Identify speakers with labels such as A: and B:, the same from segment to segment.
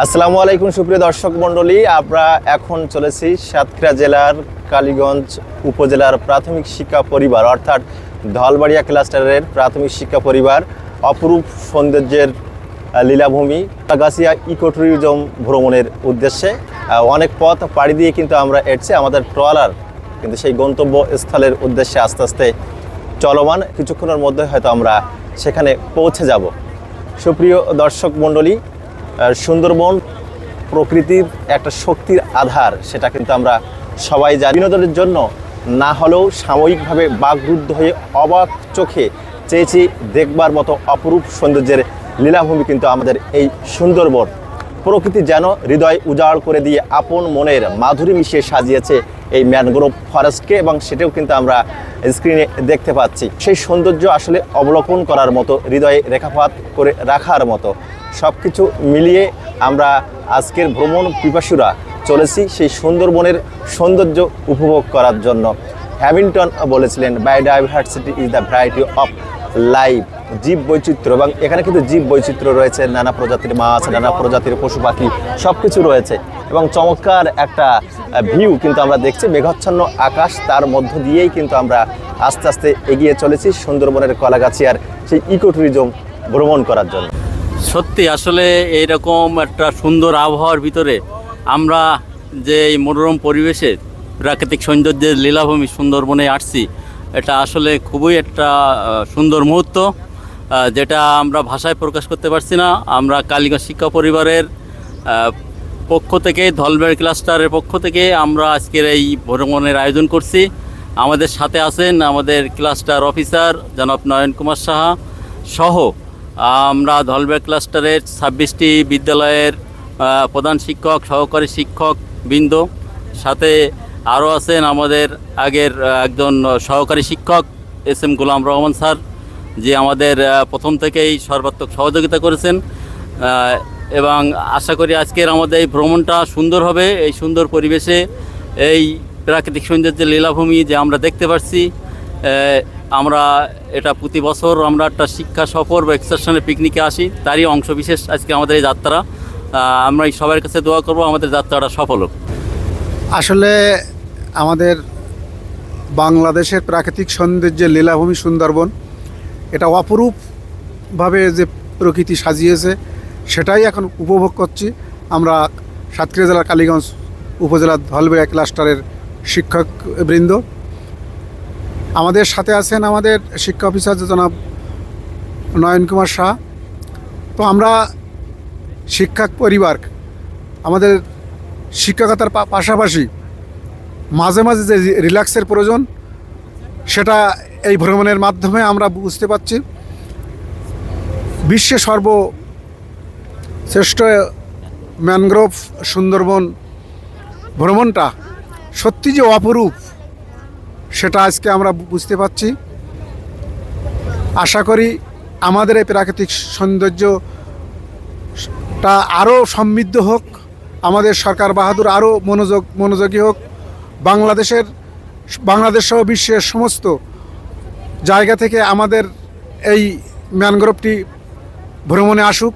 A: আসসালামু আলাইকুম সুপ্রিয় দর্শক মণ্ডলী, আমরা এখন চলেছি সাতক্ষীরা জেলার কালীগঞ্জ উপজেলার প্রাথমিক শিক্ষা পরিবার অর্থাৎ ধলবাড়িয়া ক্লাস্টারের প্রাথমিক শিক্ষা পরিবার অপরূপ সৌন্দর্যের লীলাভূমি আগাছিয়া ইকো ট্যুরিজম ভ্রমণের উদ্দেশ্যে অনেক পথ পাড়ি দিয়ে কিন্তু আমরা এসেছি। আমাদের ট্রলার কিন্তু সেই গন্তব্যস্থলের উদ্দেশ্যে আস্তে আস্তে চলমান, কিছুক্ষণের মধ্যে হয়তো আমরা সেখানে পৌঁছে যাব। সুপ্রিয় দর্শক মণ্ডলী, সুন্দরবন প্রকৃতির একটা শক্তির আধার, সেটা কিন্তু আমরা সবাই জানি। বিনোদনের জন্য না হলেও সাময়িকভাবে বাকরুদ্ধ হয়ে অবাক চোখে চেয়েছি দেখবার মতো অপরূপ সৌন্দর্যের লীলাভূমি কিন্তু আমাদের এই সুন্দরবন। প্রকৃতি যেন হৃদয় উজাড় করে দিয়ে আপন মনের মাধুরী মিশিয়ে সাজিয়েছে এই ম্যানগ্রোভ ফরেস্টকে, এবং সেটাও কিন্তু আমরা স্ক্রিনে দেখতে পাচ্ছি। সেই সৌন্দর্য আসলে অবলোকন করার মতো, হৃদয়ে রেখাপাত করে রাখার মতো, সব কিছু মিলিয়ে আমরা আজকের ভ্রমণ পিপাসুরা চলেছি সেই সুন্দরবনের সৌন্দর্য উপভোগ করার জন্য। হ্যামিল্টন বলেছিলেন, biodiversity is the variety of life, জীব বৈচিত্র্য। এবং এখানে কিন্তু জীব বৈচিত্র্য রয়েছে, নানা প্রজাতির মাছ, নানা প্রজাতির পশু পাখি সব কিছু রয়েছে, এবং চমৎকার একটা ভিউ কিন্তু আমরা দেখছি। মেঘাচ্ছন্ন আকাশ, তার মধ্য দিয়েই কিন্তু আমরা আস্তে আস্তে এগিয়ে চলেছি সুন্দরবনের কলাগাছিয়ার সেই ইকো ট্যুরিজম ভ্রমণ করার জন্য।
B: সত্যি আসলে এইরকম একটা সুন্দর আবহাওয়ার ভিতরে আমরা যে এই মনোরম পরিবেশে প্রাকৃতিক সৌন্দর্যের লীলাভূমি সুন্দরবনে আসছি, এটা আসলে খুবই একটা সুন্দর মুহূর্ত, যেটা আমরা ভাষায় প্রকাশ করতে পারছি না। আমরা কালীগঞ্জ শিক্ষা পরিবারের পক্ষ থেকে, ধলবাড়ি ক্লাস্টারের পক্ষ থেকে আমরা আজকের এই ভ্রমণের আয়োজন করছি। আমাদের সাথে আছেন আমাদের ক্লাস্টার অফিসার জনাব নয়ন কুমার সাহা সহ আমরা ধলবাড়ি ক্লাস্টারের 26টি বিদ্যালয়ের প্রধান শিক্ষক, সহকারী শিক্ষক বৃন্দ, সাথে আরও আছেন আমাদের আগের একজন সহকারী শিক্ষক এস.এম. গোলাম রহমান স্যার, যে আমাদের প্রথম থেকেই সর্বাত্মক সহযোগিতা করেছেন। এবং আশা করি আজকের আমাদের এই ভ্রমণটা সুন্দর হবে। এই সুন্দর পরিবেশে এই প্রাকৃতিক সৌন্দর্যের লীলাভূমি যে আমরা দেখতে পাচ্ছি, আমরা এটা প্রতি বছর আমরা একটা শিক্ষা সফর বা এক্সকারশনে পিকনিকে আসি, তারই অংশ বিশেষ আজকে আমাদের এই যাত্রা। আমরা সবার কাছে দোয়া করব আমাদের যাত্রাটা সফল হোক।
C: আসলে আমাদের বাংলাদেশের প্রাকৃতিক সৌন্দর্যের লীলাভূমি সুন্দরবন, এটা অপরূপভাবে যে প্রকৃতি সাজিয়েছে সেটাই এখন উপভোগ করছি। আমরা সাতক্ষীরা জেলার কালীগঞ্জ উপজেলার ধলবাড়িয়া ক্লাস্টারের শিক্ষকবৃন্দ, আমাদের সাথে আছেন আমাদের শিক্ষা অফিসার জনাব নয়ন কুমার শাহ। তো আমরা শিক্ষক পরিবার, আমাদের শিক্ষকতার পাশাপাশি মাঝে মাঝে যে রিল্যাক্সের প্রয়োজন, সেটা এই ভ্রমণের মাধ্যমে আমরা বুঝতে পারছি। বিশ্বের সর্বশ্রেষ্ঠ ম্যানগ্রোভ সুন্দরবন ভ্রমণটা সত্যি যে অপরূপ, সেটা আজকে আমরা বুঝতে পারছি। আশা করি আমাদের এই প্রাকৃতিক সৌন্দর্যটা আরও সমৃদ্ধ হোক, আমাদের সরকার বাহাদুর আরও মনোযোগী হোক, বাংলাদেশ সহ বিশ্বের সমস্ত জায়গা থেকে আমাদের এই ম্যানগ্রোভটি ভ্রমণে আসুক,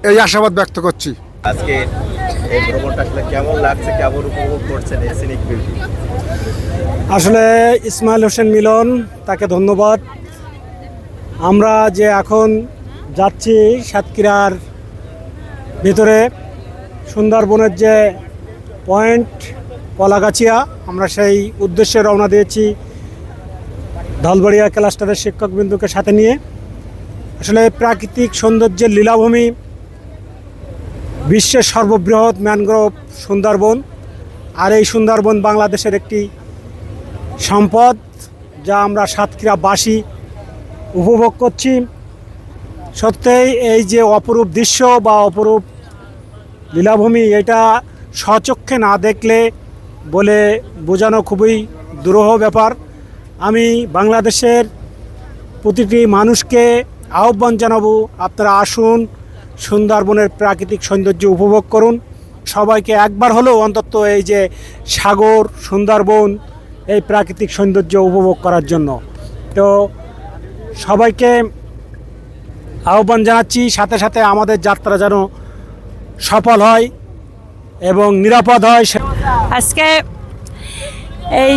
C: এই আশাবাদ ব্যক্ত করছি।
A: আজকে এই ভ্রমণটা আসলে কেমন লাগছে, কেমন উপভোগ করছেন এই সিনিক বিউটি?
D: আসলে ইসমাইল হোসেন মিলন, তাকে ধন্যবাদ। আমরা যে এখন যাচ্ছি সাতক্ষীরার ভিতরে সুন্দরবনের যে পয়েন্ট কলাগাছিয়া, আমরা সেই উদ্দেশ্যে রওনা দিয়েছি ধলবাড়িয়া ক্লাস্টারের শিক্ষকবৃন্দকে সাথে নিয়ে। আসলে প্রাকৃতিক সৌন্দর্যের লীলাভূমি, বিশ্বের সর্ববৃহৎ ম্যানগ্রোভ সুন্দরবন, আর এই সুন্দরবন বাংলাদেশের একটি সম্পদ, যা আমরা সাতক্ষীরাবাসী উপভোগ করছি। সত্যিই এই যে অপরূপ দৃশ্য বা অপরূপ লীলাভূমি, এটা স্বচক্ষে না দেখলে বলে বোঝানো খুবই দুরূহ ব্যাপার। আমি বাংলাদেশের প্রতিটি মানুষকে আহ্বান জানাবো, আপনারা আসুন, সুন্দরবনের প্রাকৃতিক সৌন্দর্য উপভোগ করুন। সবাইকে একবার হলেও অন্তত এই যে সাগর, সুন্দরবন, এই প্রাকৃতিক সৌন্দর্য উপভোগ করার জন্য। তো সবাইকে আহ্বান জানাচ্ছি, সাথে সাথে আমাদের যাত্রা যেন সফল হয় এবং নিরাপদ হয়।
E: আজকে এই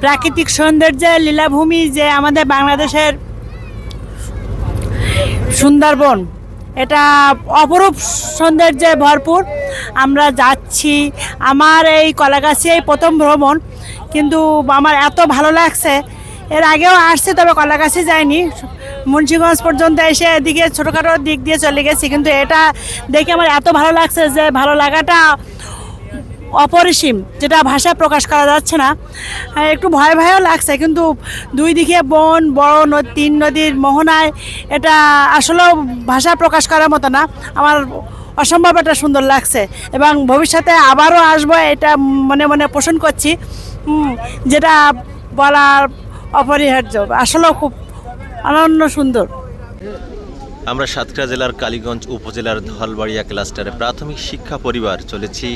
E: প্রাকৃতিক সৌন্দর্যের লীলাভূমি যে আমাদের বাংলাদেশের সুন্দরবন, এটা অপরূপ সৌন্দর্যে ভরপুর। আমরা যাচ্ছি, আমার এই কলাগাছি এই প্রথম ভ্রমণ, কিন্তু আমার এত ভালো লাগছে। এর আগেও আসছি, তবে কলাগাছি যাইনি, মুন্সিগঞ্জ পর্যন্ত এসে এদিকে ছোটোখাটো দিক দিয়ে চলে গেছি, কিন্তু এটা দেখে আমার এত ভালো লাগছে যে ভালো লাগাটা অপরিসীম, যেটা ভাষায় প্রকাশ করা যাচ্ছে না। একটু ভয় ভয়ও লাগছে, কিন্তু দুই দিকে বন, বড় তিন নদীর মোহনায় এটা আসলেও ভাষা প্রকাশ করার মতো না। আমার অসম্ভব এটা সুন্দর লাগছে এবং ভবিষ্যতে আবারও আসবো এটা মনে মনে পোষণ করছি, যেটা বলার অপরিহার্য। আসলেও খুব অনন্য সুন্দর।
A: আমরা সাতক্ষীরা জেলার কালীগঞ্জ উপজেলার ধলবাড়িয়া ক্লাস্টারে প্রাথমিক শিক্ষা পরিবার চলেছি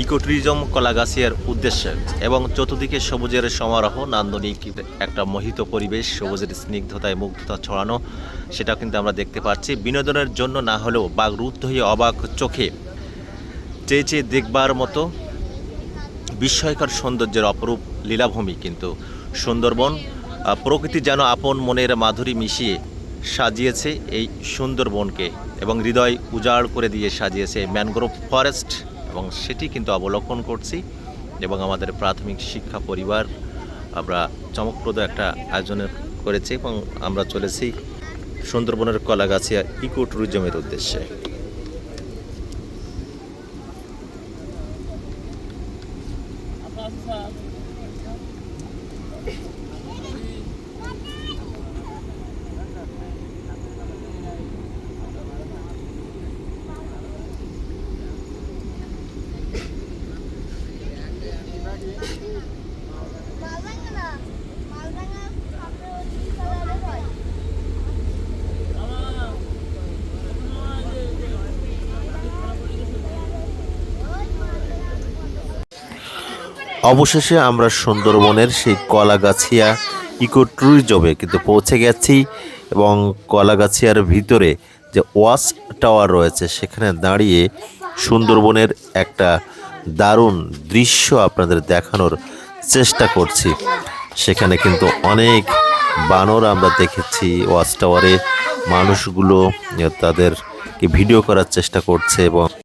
A: ইকো ট্যুরিজম কলাগাছিয়ার উদ্দেশ্যে, এবং চতুর্দিকে সবুজের সমারোহ, নান্দনিক একটা মোহিত পরিবেশ, সবুজের স্নিগ্ধতায় মুগ্ধতা ছড়ানো, সেটা কিন্তু আমরা দেখতে পাচ্ছি। বিনোদনের জন্য না হলেও বাকরুদ্ধ হয়ে অবাক চোখে চেয়ে চেয়ে দেখবার মতো বিস্ময়কর সৌন্দর্যের অপরূপ লীলাভূমি কিন্তু সুন্দরবন। প্রকৃতি যেন আপন মনের মাধুরী মিশিয়ে সাজিয়েছে এই সুন্দরবনকে, এবং হৃদয় উজাড় করে দিয়ে সাজিয়েছে ম্যানগ্রোভ ফরেস্ট, এবং সেটি কিন্তু অবলোকন করছি। এবং আমাদের প্রাথমিক শিক্ষা পরিবার আমরা চমকপ্রদ একটা আয়োজন করেছি, এবং আমরা চলেছি সুন্দরবনের কলাগাছিয়া ইকো ট্যুরিজমের উদ্দেশ্যে। অবশেষে আমরা সুন্দরবনের সেই কলাগাছিয়া ইকো ট্যুরিজমে কিন্তু পৌঁছে গেছি, এবং কলাগাছিয়ার ভিতরে যে ওয়াচ টাওয়ার রয়েছে সেখানে দাঁড়িয়ে সুন্দরবনের একটা দারুণ দৃশ্য আপনাদের দেখানোর চেষ্টা করছি। সেখানে কিন্তু অনেক বানর আমরা দেখেছি, ওয়াচ টাওয়ারে মানুষগুলো তাদেরকে ভিডিও করার চেষ্টা করছে, এবং